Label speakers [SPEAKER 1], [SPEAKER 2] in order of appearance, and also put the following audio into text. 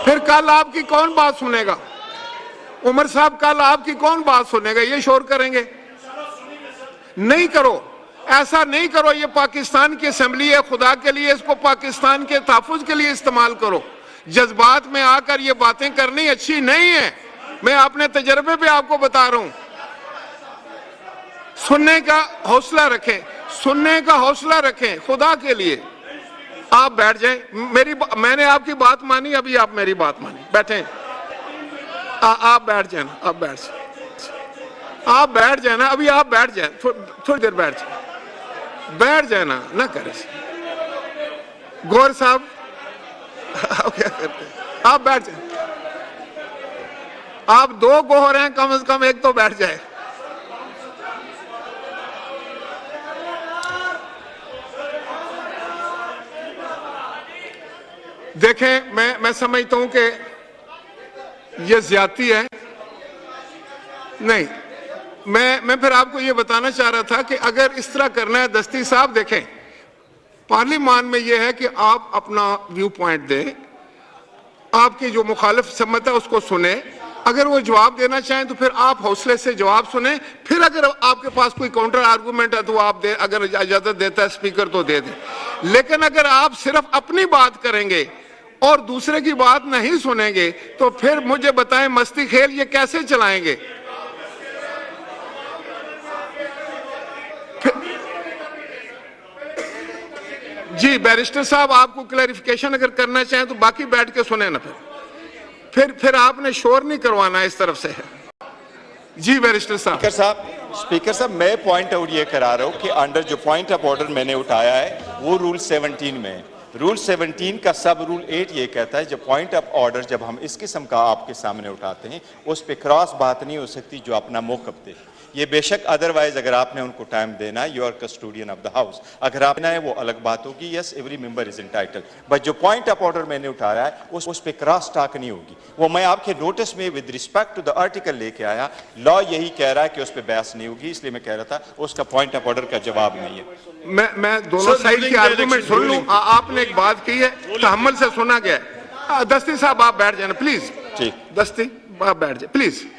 [SPEAKER 1] फिर कल आपकी कौन बात सुनेगा? उमर साहब, कल आपकी कौन बात सुनेगा? ये शोर करेंगे? नहीं करो, ऐसा नहीं करो। ये पाकिस्तान की असेंबली है, खुदा के लिए इसको पाकिस्तान के तहफ़्फ़ुज़ के लिए इस्तेमाल करो। जज्बात में आकर ये बातें करनी अच्छी नहीं है। मैं अपने तजर्बे पे आपको बता रहा हूं। सुनने का हौसला रखें, सुनने का हौसला रखें, खुदा के लिए। आप बैठ जाएं। मैंने आपकी बात मानी, अभी आप मेरी बात मानी, बैठें। आप बैठ जाए ना, आप बैठ जाए, आप बैठ जाए ना, अभी आप बैठ जाए, थोड़ी देर बैठ जाए, बैठ जाए ना करें। गौर साहब, आप क्या करते हैं? आप बैठ जाए। आप दो गोहर हैं, कम से कम एक तो बैठ जाए। देखें, मैं समझता हूं कि ये ज्यादती है। नहीं, मैं फिर आपको ये बताना चाह रहा था कि अगर इस तरह करना है, दस्ती साहब देखें, पार्लियामान में यह है कि आप अपना व्यू पॉइंट दें, आपकी जो मुखालिफ सम्मत है उसको सुने। अगर वो जवाब देना चाहें तो फिर आप हौसले से जवाब सुने। फिर अगर आपके पास कोई काउंटर आर्गूमेंट है तो आप दे, अगर इजाजत देता है स्पीकर तो दे दे। लेकिन अगर आप सिर्फ अपनी बात करेंगे और दूसरे की बात नहीं सुनेंगे तो फिर मुझे बताएं, मस्ती खेल ये कैसे चलाएंगे? जी बैरिस्टर साहब, आपको क्लैरिफिकेशन अगर करना चाहें तो बाकी बैठ के सुने ना। फिर आपने शोर नहीं करवाना इस तरफ से। जी बैरिस्टर साहब।
[SPEAKER 2] स्पीकर साहब, मैं पॉइंट आउट ये करा रहा हूँ कि अंडर जो पॉइंट ऑफ ऑर्डर मैंने उठाया है वो रूल 17 में है। रूल 17 का सब रूल 8 ये कहता है जब पॉइंट ऑफ ऑर्डर जब हम इस किस्म का आपके सामने उठाते हैं उस पे क्रॉस बात नहीं हो सकती जो अपना मौक़िफ़ दे। ये बेशक अदरवाइज अगर आपने उनको टाइम देना है, you are custodian of the house, अगर आपने है वो अलग बात होगी। Yes, every member is entitled, but जो पॉइंट ऑफ ऑर्डर मैंने उठाया है उस पे क्रॉस टॉक नहीं होगी। वो मैं आपके नोटिस में with respect to the article लेके आया। लॉ यही कह रहा है कि उस पे बहस नहीं होगी, इसलिए मैं कह रहा था उसका पॉइंट ऑफ ऑर्डर का जवाब नहीं है।
[SPEAKER 1] मैं दोनों साइड के आर्गुमेंट सुन लूं। आपने एक बात की है, तहम्मुल से सुना गया है। दस्ती साहब आप बैठ जाए प्लीज।
[SPEAKER 2] ठीक,
[SPEAKER 1] दस्ती आप बैठ जाए प्लीज।